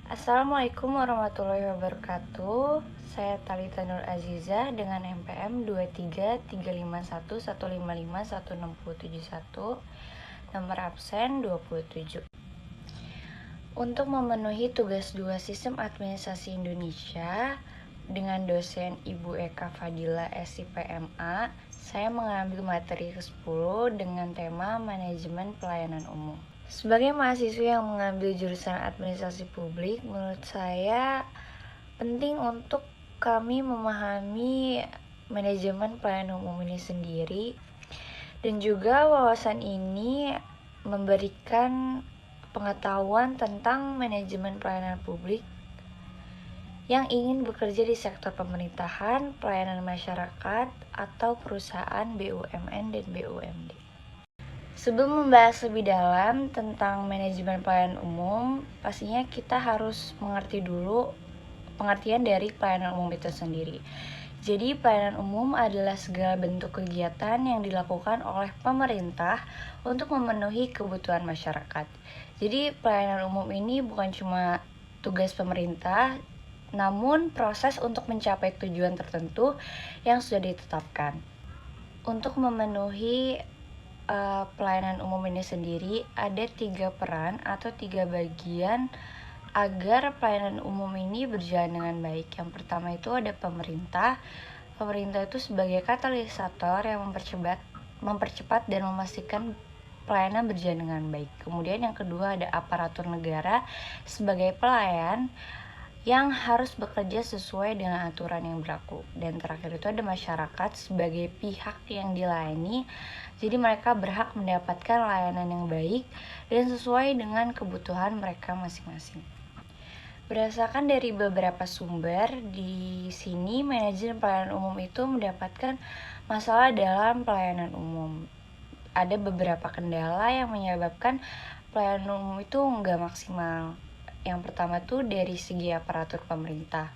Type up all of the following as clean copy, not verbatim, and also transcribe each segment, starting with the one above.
Assalamualaikum warahmatullahi wabarakatuh. Saya Talita Nur Azizah dengan NPM 233511551671, nomor absen 27. Untuk memenuhi tugas 2 Sistem Administrasi Indonesia dengan dosen Ibu Eka Fadila SIPMA, saya mengambil materi ke-10 dengan tema Manajemen Pelayanan Umum. Sebagai mahasiswa yang mengambil jurusan administrasi publik, menurut saya penting untuk kami memahami manajemen pelayanan umum ini sendiri, dan juga wawasan ini memberikan pengetahuan tentang manajemen pelayanan publik yang ingin bekerja di sektor pemerintahan, pelayanan masyarakat, atau perusahaan BUMN dan BUMD. Sebelum membahas lebih dalam tentang manajemen pelayanan umum, pastinya kita harus mengerti dulu pengertian dari pelayanan umum itu sendiri. Jadi, pelayanan umum adalah segala bentuk kegiatan yang dilakukan oleh pemerintah untuk memenuhi kebutuhan masyarakat. Jadi, pelayanan umum ini bukan cuma tugas pemerintah, namun proses untuk mencapai tujuan tertentu yang sudah ditetapkan. Untuk memenuhi pelayanan umum ini sendiri ada 3 peran atau 3 bagian agar pelayanan umum ini berjalan dengan baik. Yang pertama itu ada pemerintah. Pemerintah itu sebagai katalisator yang mempercepat dan memastikan pelayanan berjalan dengan baik. Kemudian yang kedua ada aparatur negara sebagai pelayan yang harus bekerja sesuai dengan aturan yang berlaku. Dan terakhir itu ada masyarakat sebagai pihak yang dilayani. Jadi mereka berhak mendapatkan layanan yang baik dan sesuai dengan kebutuhan mereka masing-masing. Berdasarkan dari beberapa sumber, di sini manajemen pelayanan umum itu mendapatkan masalah dalam pelayanan umum. Ada beberapa kendala yang menyebabkan pelayanan umum itu nggak maksimal. Yang pertama tuh dari segi aparatur pemerintah.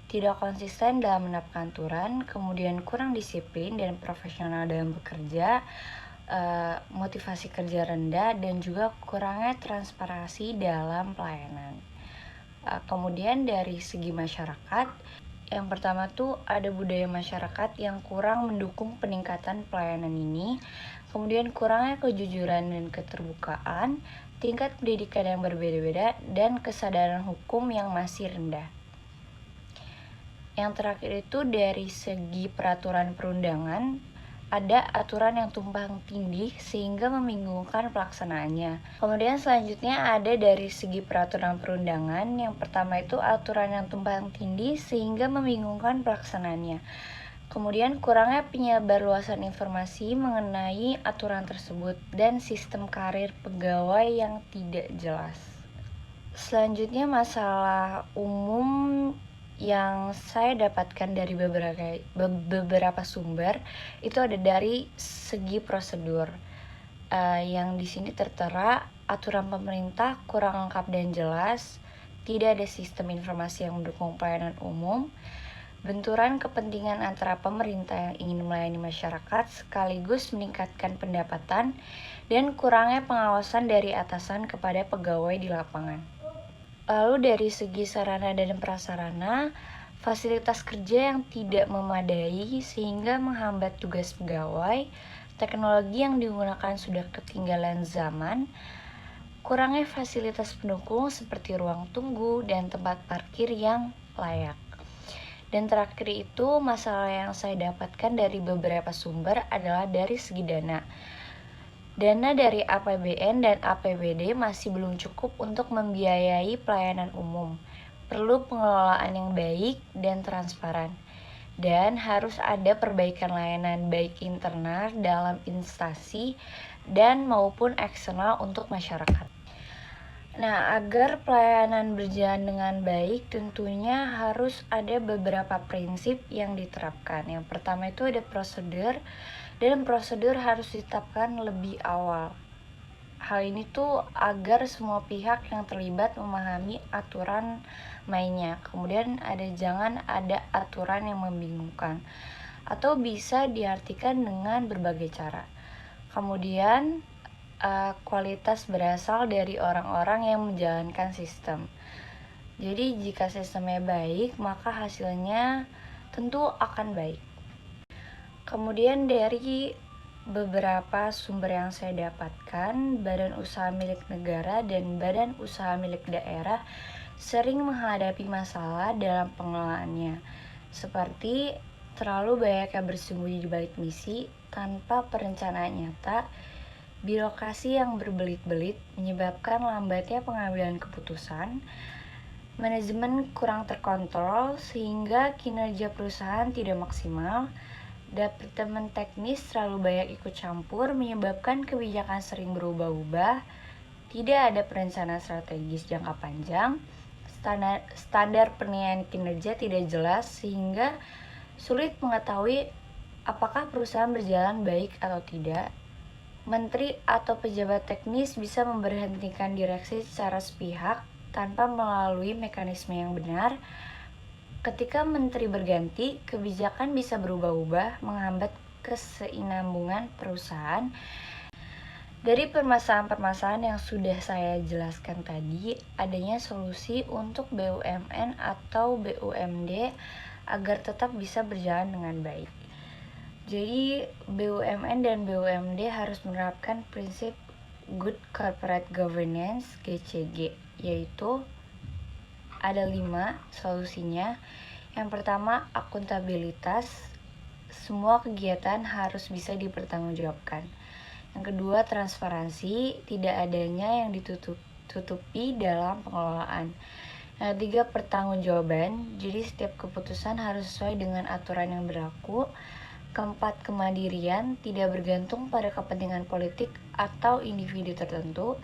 Tidak konsisten dalam menerapkan aturan, kemudian kurang disiplin dan profesional dalam bekerja, motivasi kerja rendah, dan juga kurangnya transparansi dalam pelayanan. Kemudian dari segi masyarakat, yang pertama tuh ada budaya masyarakat yang kurang mendukung peningkatan pelayanan ini, kemudian kurangnya kejujuran dan keterbukaan, tingkat pendidikan yang berbeda-beda, dan kesadaran hukum yang masih rendah. Yang terakhir itu dari segi peraturan perundangan, ada aturan yang tumpang tindih sehingga membingungkan pelaksanaannya. Kemudian selanjutnya ada dari segi peraturan perundangan. Yang pertama itu aturan yang tumpang tindih sehingga membingungkan pelaksanaannya. Kemudian kurangnya penyebarluasan informasi mengenai aturan tersebut dan sistem karir pegawai yang tidak jelas. Selanjutnya masalah umum yang saya dapatkan dari beberapa sumber itu ada dari segi prosedur, yang di sini tertera aturan pemerintah kurang lengkap dan jelas, tidak ada sistem informasi yang mendukung pelayanan umum, benturan kepentingan antara pemerintah yang ingin melayani masyarakat sekaligus meningkatkan pendapatan, dan kurangnya pengawasan dari atasan kepada pegawai di lapangan. Lalu dari segi sarana dan prasarana, fasilitas kerja yang tidak memadai sehingga menghambat tugas pegawai, teknologi yang digunakan sudah ketinggalan zaman, kurangnya fasilitas pendukung seperti ruang tunggu dan tempat parkir yang layak. Dan terakhir itu masalah yang saya dapatkan dari beberapa sumber adalah dari segi dana. Dana dari APBN dan APBD masih belum cukup untuk membiayai pelayanan umum. Perlu pengelolaan yang baik dan transparan. Dan harus ada perbaikan layanan baik internal dalam instansi dan maupun eksternal untuk masyarakat. Nah, agar pelayanan berjalan dengan baik, tentunya harus ada beberapa prinsip yang diterapkan. Yang pertama itu ada prosedur, dan prosedur harus ditetapkan lebih awal. Hal ini tuh agar semua pihak yang terlibat memahami aturan mainnya. Kemudian jangan ada aturan yang membingungkan, atau bisa diartikan dengan berbagai cara. Kemudian kualitas berasal dari orang-orang yang menjalankan sistem. Jadi jika sistemnya baik, maka hasilnya tentu akan baik. Kemudian dari beberapa sumber yang saya dapatkan, badan usaha milik negara dan badan usaha milik daerah sering menghadapi masalah dalam pengelolaannya, seperti terlalu banyak yang bersembunyi di balik misi tanpa perencanaan nyata, birokrasi yang berbelit-belit menyebabkan lambatnya pengambilan keputusan, manajemen kurang terkontrol sehingga kinerja perusahaan tidak maksimal, departemen teknis terlalu banyak ikut campur menyebabkan kebijakan sering berubah-ubah, tidak ada perencanaan strategis jangka panjang, standar penilaian kinerja tidak jelas sehingga sulit mengetahui apakah perusahaan berjalan baik atau tidak. Menteri atau pejabat teknis bisa memberhentikan direksi secara sepihak tanpa melalui mekanisme yang benar. Ketika menteri berganti, kebijakan bisa berubah-ubah, menghambat kesinambungan perusahaan. Dari permasalahan-permasalahan yang sudah saya jelaskan tadi, adanya solusi untuk BUMN atau BUMD agar tetap bisa berjalan dengan baik. Jadi BUMN dan BUMD harus menerapkan prinsip Good Corporate Governance (GCG), yaitu ada 5 solusinya. Yang pertama, akuntabilitas. Semua kegiatan harus bisa dipertanggungjawabkan. Yang kedua, transparansi. Tidak adanya yang ditutupi dalam pengelolaan. Yang ketiga, pertanggungjawaban. Jadi setiap keputusan harus sesuai dengan aturan yang berlaku. Keempat, kemandirian, tidak bergantung pada kepentingan politik atau individu tertentu.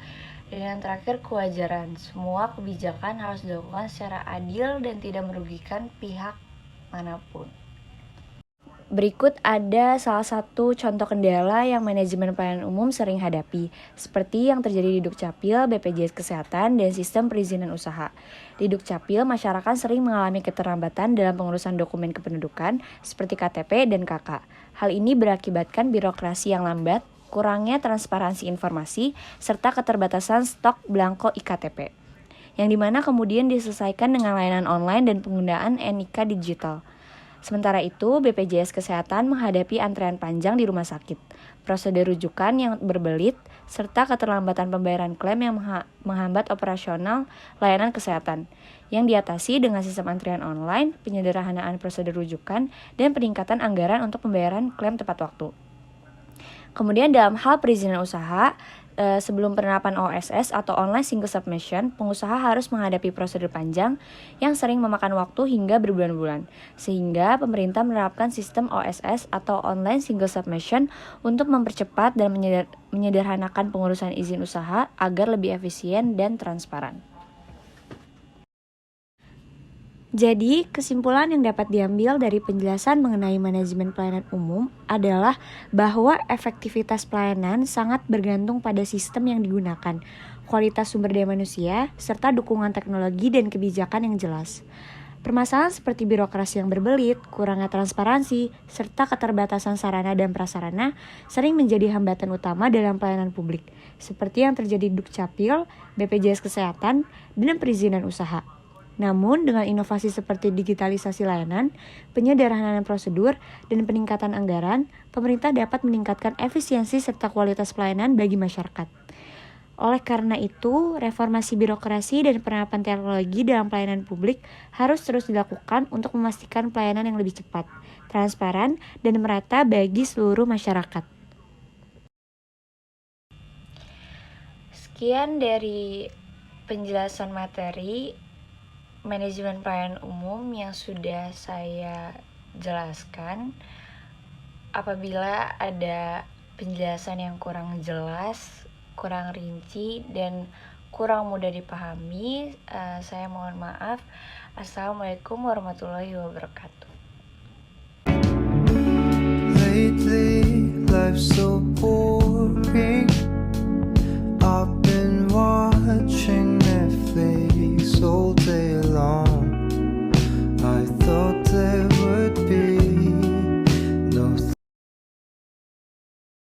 Dan yang terakhir, kewajaran. Semua kebijakan harus dilakukan secara adil dan tidak merugikan pihak manapun. Berikut ada salah satu contoh kendala yang manajemen pelayanan umum sering hadapi, seperti yang terjadi di Dukcapil, BPJS Kesehatan, dan sistem perizinan usaha. Di Dukcapil, masyarakat sering mengalami keterlambatan dalam pengurusan dokumen kependudukan seperti KTP dan KK. Hal ini berakibatkan birokrasi yang lambat, kurangnya transparansi informasi, serta keterbatasan stok belangko iktp, yang dimana kemudian diselesaikan dengan layanan online dan penggunaan NIK digital. Sementara itu, BPJS Kesehatan menghadapi antrean panjang di rumah sakit, prosedur rujukan yang berbelit, serta keterlambatan pembayaran klaim yang menghambat operasional layanan kesehatan, yang diatasi dengan sistem antrian online, penyederhanaan prosedur rujukan, dan peningkatan anggaran untuk pembayaran klaim tepat waktu. Kemudian dalam hal perizinan usaha, sebelum penerapan OSS atau Online Single Submission, pengusaha harus menghadapi prosedur panjang yang sering memakan waktu hingga berbulan-bulan. Sehingga pemerintah menerapkan sistem OSS atau Online Single Submission untuk mempercepat dan menyederhanakan pengurusan izin usaha agar lebih efisien dan transparan. Jadi, kesimpulan yang dapat diambil dari penjelasan mengenai manajemen pelayanan umum adalah bahwa efektivitas pelayanan sangat bergantung pada sistem yang digunakan, kualitas sumber daya manusia, serta dukungan teknologi dan kebijakan yang jelas. Permasalahan seperti birokrasi yang berbelit, kurangnya transparansi, serta keterbatasan sarana dan prasarana sering menjadi hambatan utama dalam pelayanan publik, seperti yang terjadi di Dukcapil, BPJS Kesehatan, dan perizinan usaha. Namun, dengan inovasi seperti digitalisasi layanan, penyederhanaan prosedur, dan peningkatan anggaran, pemerintah dapat meningkatkan efisiensi serta kualitas pelayanan bagi masyarakat. Oleh karena itu, reformasi birokrasi dan penerapan teknologi dalam pelayanan publik harus terus dilakukan untuk memastikan pelayanan yang lebih cepat, transparan, dan merata bagi seluruh masyarakat. Sekian dari penjelasan materi manajemen pelayanan umum yang sudah saya jelaskan. Apabila ada penjelasan yang kurang jelas, kurang rinci, dan kurang mudah dipahami, saya mohon maaf. Assalamualaikum warahmatullahi wabarakatuh. Lately, life's so boring. I've been watching Netflix all day long.